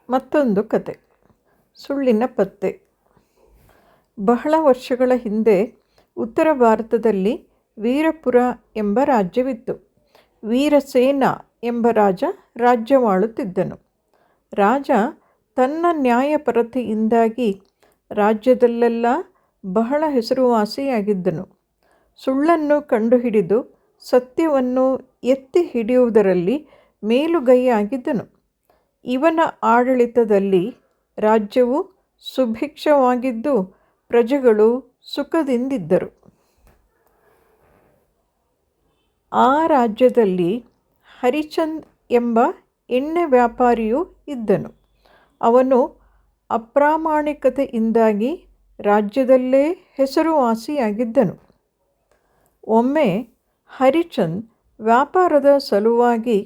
ಮತ್ತೊಂದು ಕತೆ. ಸುಳ್ಳಿನ ಪತ್ತೆ. ಬಹಳ ವರ್ಷಗಳ ಹಿಂದೆ ಉತ್ತರ ಭಾರತದಲ್ಲಿ ವೀರಪುರ ಎಂಬ ರಾಜ್ಯವಿತ್ತು. ವೀರಸೇನ ಎಂಬ ರಾಜ್ಯವಾಳುತ್ತಿದ್ದನು. ರಾಜ ತನ್ನ ನ್ಯಾಯಪರತೆಯಿಂದಾಗಿ ರಾಜ್ಯದಲ್ಲೆಲ್ಲ ಬಹಳ ಹೆಸರುವಾಸಿಯಾಗಿದ್ದನು. ಸುಳ್ಳನ್ನು ಕಂಡುಹಿಡಿದು ಸತ್ಯವನ್ನು ಎತ್ತಿ ಹಿಡಿಯುವುದರಲ್ಲಿ ಮೇಲುಗೈಯಾಗಿದ್ದನು. ಇವನ ಆಡಳಿತದಲ್ಲಿ ರಾಜ್ಯವು ಸುಭಿಕ್ಷವಾಗಿದ್ದು ಪ್ರಜೆಗಳು ಸುಖದಿಂದಿದ್ದರು. ಆ ರಾಜ್ಯದಲ್ಲಿ ಹರಿಚಂದ್ ಎಂಬ ಎಣ್ಣೆ ವ್ಯಾಪಾರಿಯೂ ಇದ್ದನು. ಅವನು ಅಪ್ರಾಮಾಣಿಕತೆಯಿಂದಾಗಿ ರಾಜ್ಯದಲ್ಲೇ ಹೆಸರುವಾಸಿಯಾಗಿದ್ದನು. ಒಮ್ಮೆ ಹರಿಚಂದ್ ವ್ಯಾಪಾರದ ಸಲುವಾಗಿ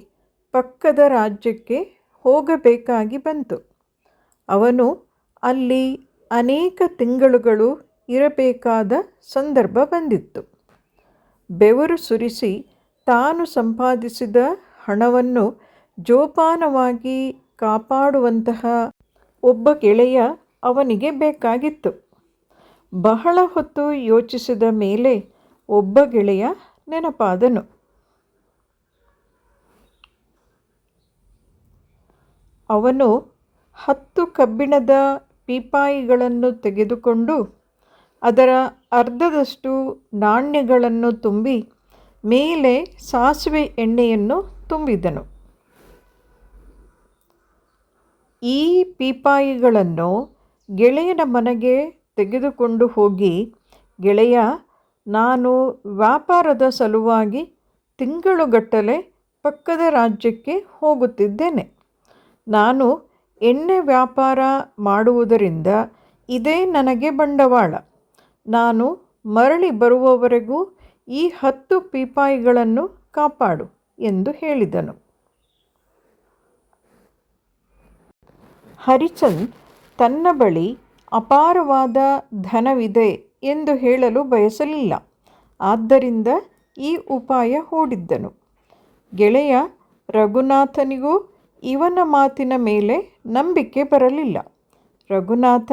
ಪಕ್ಕದ ರಾಜ್ಯಕ್ಕೆ ಹೋಗಬೇಕಾಗಿ ಬಂತು. ಅವನು ಅಲ್ಲಿ ಅನೇಕ ತಿಂಗಳುಗಳು ಇರಬೇಕಾದ ಸಂದರ್ಭ ಬಂದಿತ್ತು. ಬೆವರು ಸುರಿಸಿ ತಾನು ಸಂಪಾದಿಸಿದ ಹಣವನ್ನು ಜೋಪಾನವಾಗಿ ಕಾಪಾಡುವಂತಹ ಒಬ್ಬ ಗೆಳೆಯ ಅವನಿಗೆ ಬೇಕಾಗಿತ್ತು. ಬಹಳ ಹೊತ್ತು ಯೋಚಿಸಿದ ಮೇಲೆ ಒಬ್ಬ ಗೆಳೆಯ ನೆನಪಾದನು. ಅವನು 10 ಕಬ್ಬಿಣದ ಪೀಪಾಯಿಗಳನ್ನು ತೆಗೆದುಕೊಂಡು ಅದರ ಅರ್ಧದಷ್ಟು ನಾಣ್ಯಗಳನ್ನು ತುಂಬಿ ಮೇಲೆ ಸಾಸಿವೆ ಎಣ್ಣೆಯನ್ನು ತುಂಬಿದನು. ಈ ಪೀಪಾಯಿಗಳನ್ನು ಗೆಳೆಯನ ಮನೆಗೆ ತೆಗೆದುಕೊಂಡು ಹೋಗಿ, ಗೆಳೆಯ, ನಾನು ವ್ಯಾಪಾರದ ಸಲುವಾಗಿ ತಿಂಗಳುಗಟ್ಟಲೆ ಪಕ್ಕದ ರಾಜ್ಯಕ್ಕೆ ಹೋಗುತ್ತಿದ್ದೇನೆ. ನಾನು ಎಣ್ಣೆ ವ್ಯಾಪಾರ ಮಾಡುವುದರಿಂದ ಇದೇ ನನಗೆ ಬಂಡವಾಳ. ನಾನು ಮರಳಿ ಬರುವವರೆಗೂ ಈ 10 ಪೀಪಾಯಿಗಳನ್ನು ಕಾಪಾಡು ಎಂದು ಹೇಳಿದನು. ಹರಿಚಂದ್ ತನ್ನ ಬಳಿ ಅಪಾರವಾದ ಧನವಿದೆ ಎಂದು ಹೇಳಲು ಬಯಸಲಿಲ್ಲ. ಆದ್ದರಿಂದ ಈ ಉಪಾಯ ಹೂಡಿದ್ದನು. ಗೆಳೆಯ ರಘುನಾಥನಿಗೂ ಇವನ ಮಾತಿನ ಮೇಲೆ ನಂಬಿಕೆ ಬರಲಿಲ್ಲ. ರಘುನಾಥ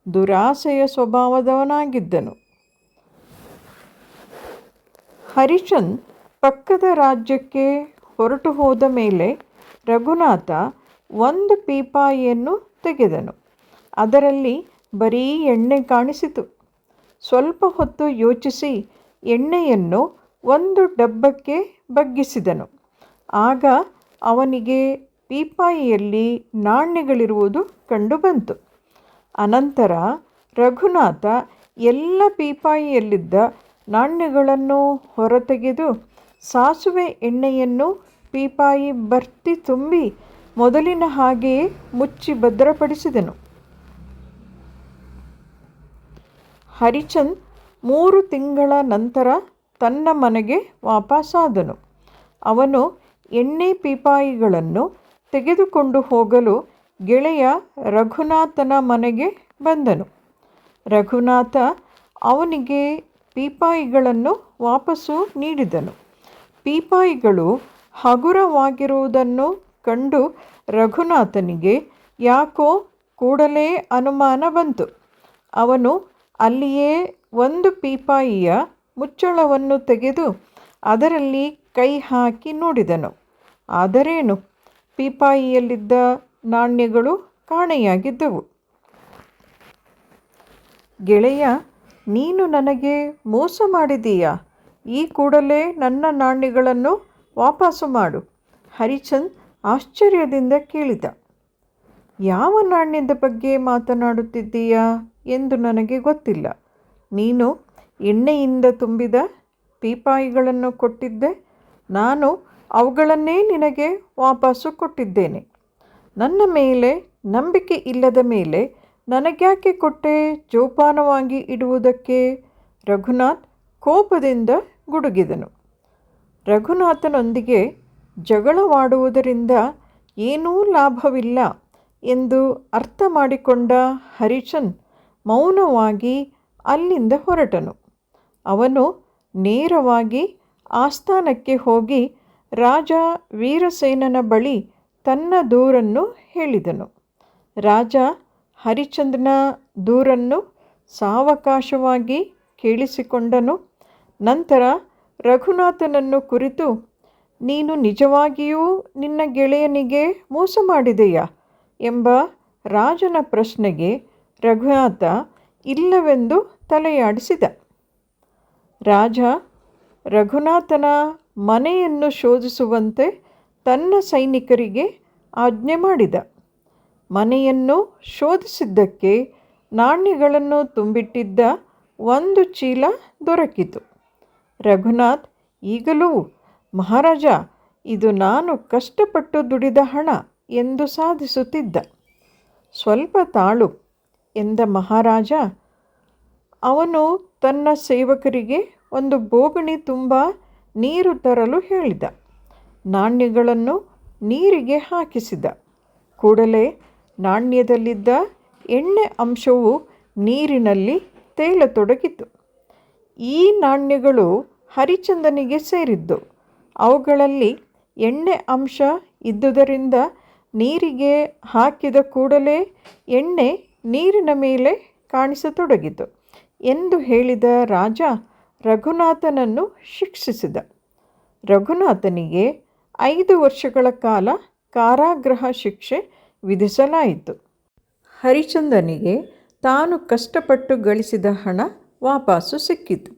ದುರಾಸೆಯ ಸ್ವಭಾವದವನಾಗಿದ್ದನು. ಹರಿಚಂದ್ ಪಕ್ಕದ ರಾಜ್ಯಕ್ಕೆ ಹೊರಟು ಹೋದ ಮೇಲೆ ರಘುನಾಥ 1 ಪೀಪಾಯಿಯನ್ನು ತೆಗೆದನು. ಅದರಲ್ಲಿ ಬರೀ ಎಣ್ಣೆ ಕಾಣಿಸಿತು. ಸ್ವಲ್ಪ ಹೊತ್ತು ಯೋಚಿಸಿ ಎಣ್ಣೆಯನ್ನು ಒಂದು ಡಬ್ಬಕ್ಕೆ ಬಗ್ಗಿಸಿದನು. ಆಗ ಅವನಿಗೆ ಪೀಪಾಯಿಯಲ್ಲಿ ನಾಣ್ಯಗಳಿರುವುದು ಕಂಡುಬಂತು. ಅನಂತರ ರಘುನಾಥ ಎಲ್ಲ ಪೀಪಾಯಿಯಲ್ಲಿದ್ದ ನಾಣ್ಯಗಳನ್ನು ಹೊರತೆಗೆದು ಸಾಸುವೆ ಎಣ್ಣೆಯನ್ನು ಪೀಪಾಯಿ ಭರ್ತಿ ತುಂಬಿ ಮೊದಲಿನ ಹಾಗೆಯೇ ಮುಚ್ಚಿ ಭದ್ರಪಡಿಸಿದನು. ಹರಿಚಂದ್ 3 ತಿಂಗಳ ನಂತರ ತನ್ನ ಮನೆಗೆ ವಾಪಸ್ಸಾದನು. ಅವನು ಎಣ್ಣೆ ಪೀಪಾಯಿಗಳನ್ನು ತೆಗೆದುಕೊಂಡು ಹೋಗಲು ಗೆಳೆಯ ರಘುನಾಥನ ಮನೆಗೆ ಬಂದನು. ರಘುನಾಥ ಅವನಿಗೆ ಪೀಪಾಯಿಗಳನ್ನು ವಾಪಸ್ಸು ನೀಡಿದನು. ಪೀಪಾಯಿಗಳು ಹಗುರವಾಗಿರುವುದನ್ನು ಕಂಡು ರಘುನಾಥನಿಗೆ ಯಾಕೋ ಕೂಡಲೇ ಅನುಮಾನ ಬಂತು. ಅವನು ಅಲ್ಲಿಯೇ 1 ಪೀಪಾಯಿಯ ಮುಚ್ಚಳವನ್ನು ತೆಗೆದು ಅದರಲ್ಲಿ ಕೈ ಹಾಕಿ ನೋಡಿದನು. ಆದರೇನು, ಪೀಪಾಯಿಯಲ್ಲಿದ್ದ ನಾಣ್ಯಗಳು ಕಾಣೆಯಾಗಿದ್ದವು. ಗೆಳೆಯ, ನೀನು ನನಗೆ ಮೋಸ ಮಾಡಿದೀಯಾ? ಈ ಕೂಡಲೇ ನನ್ನ ನಾಣ್ಯಗಳನ್ನು ವಾಪಸ್ಸು ಮಾಡು. ಹರಿಚಂದ್ ಆಶ್ಚರ್ಯದಿಂದ ಕೇಳಿದ. ಯಾವ ನಾಣ್ಯದ ಬಗ್ಗೆ ಮಾತನಾಡುತ್ತಿದ್ದೀಯಾ ಎಂದು ನನಗೆ ಗೊತ್ತಿಲ್ಲ. ನೀನು ಎಣ್ಣೆಯಿಂದ ತುಂಬಿದ ಪೀಪಾಯಿಗಳನ್ನು ಕೊಟ್ಟಿದ್ದೆ. ನಾನು ಅವುಗಳನ್ನೇ ನಿನಗೆ ವಾಪಸ್ಸು ಕೊಟ್ಟಿದ್ದೇನೆ. ನನ್ನ ಮೇಲೆ ನಂಬಿಕೆ ಇಲ್ಲದ ಮೇಲೆ ನನಗ್ಯಾಕೆ ಕೊಟ್ಟೆ ಜೋಪಾನವಾಗಿ ಇಡುವುದಕ್ಕೆ? ರಘುನಾಥ್ ಕೋಪದಿಂದ ಗುಡುಗಿದನು. ರಘುನಾಥನೊಂದಿಗೆ ಜಗಳವಾಡುವುದರಿಂದ ಏನೂ ಲಾಭವಿಲ್ಲ ಎಂದು ಅರ್ಥ ಮಾಡಿಕೊಂಡ ಹರಿಚಂದ್ ಮೌನವಾಗಿ ಅಲ್ಲಿಂದ ಹೊರಟನು. ಅವನು ನೇರವಾಗಿ ಆಸ್ಥಾನಕ್ಕೆ ಹೋಗಿ ರಾಜ ವೀರಸೇನನ ಬಳಿ ತನ್ನ ದೂರನ್ನು ಹೇಳಿದನು. ರಾಜ ಹರಿಶ್ಚಂದ್ರನ ದೂರನ್ನು ಸಾವಕಾಶವಾಗಿ ಕೇಳಿಸಿಕೊಂಡನು. ನಂತರ ರಘುನಾಥನನ್ನು ಕುರಿತು, ನೀನು ನಿಜವಾಗಿಯೂ ನಿನ್ನ ಗೆಳೆಯನಿಗೆ ಮೋಸ ಮಾಡಿದೆಯಾ ಎಂಬ ರಾಜನ ಪ್ರಶ್ನೆಗೆ ರಘುನಾಥ ಇಲ್ಲವೆಂದು ತಲೆಯಾಡಿಸಿದ. ರಾಜ ರಘುನಾಥನ ಮನೆಯನ್ನು ಶೋಧಿಸುವಂತೆ ತನ್ನ ಸೈನಿಕರಿಗೆ ಆಜ್ಞೆ ಮಾಡಿದ. ಮನೆಯನ್ನು ಶೋಧಿಸಿದ್ದಕ್ಕೆ ನಾಣ್ಯಗಳನ್ನು ತುಂಬಿಟ್ಟಿದ್ದ ಒಂದು ಚೀಲ ದೊರಕಿತು. ರಘುನಾಥ್ ಈಗಲೂ, ಮಹಾರಾಜ, ಇದು ನಾನು ಕಷ್ಟಪಟ್ಟು ದುಡಿದ ಹಣ ಎಂದು ಸಾಧಿಸುತ್ತಿದ್ದ. ಸ್ವಲ್ಪ ತಾಳು ಎಂದ ಮಹಾರಾಜ. ಅವನು ತನ್ನ ಸೇವಕರಿಗೆ ಒಂದು ಬೋಗಣಿ ತುಂಬ ನೀರು ತರಲು ಹೇಳಿದ. ನಾಣ್ಯಗಳನ್ನು ನೀರಿಗೆ ಹಾಕಿಸಿದ. ಕೂಡಲೇ ನಾಣ್ಯದಲ್ಲಿದ್ದ ಎಣ್ಣೆ ಅಂಶವು ನೀರಿನಲ್ಲಿ ತೇಲತೊಡಗಿತು. ಈ ನಾಣ್ಯಗಳು ಹರಿಶ್ಚಂದ್ರನಿಗೆ ಸೇರಿದ್ದು. ಅವುಗಳಲ್ಲಿ ಎಣ್ಣೆ ಅಂಶ ಇದ್ದುದರಿಂದ ನೀರಿಗೆ ಹಾಕಿದ ಕೂಡಲೇ ಎಣ್ಣೆ ನೀರಿನ ಮೇಲೆ ಕಾಣಿಸತೊಡಗಿತು ಎಂದು ಹೇಳಿದ ರಾಜ ರಘುನಾಥನನ್ನು ಶಿಕ್ಷಿಸಿದ. ರಘುನಾಥನಿಗೆ 5 ವರ್ಷಗಳ ಕಾಲ ಕಾರಾಗೃಹ ಶಿಕ್ಷೆ ವಿಧಿಸಲಾಯಿತು. ಹರಿಶ್ಚಂದ್ರನಿಗೆ ತಾನು ಕಷ್ಟಪಟ್ಟು ಗಳಿಸಿದ ಹಣ ವಾಪಸ್ಸು ಸಿಕ್ಕಿತು.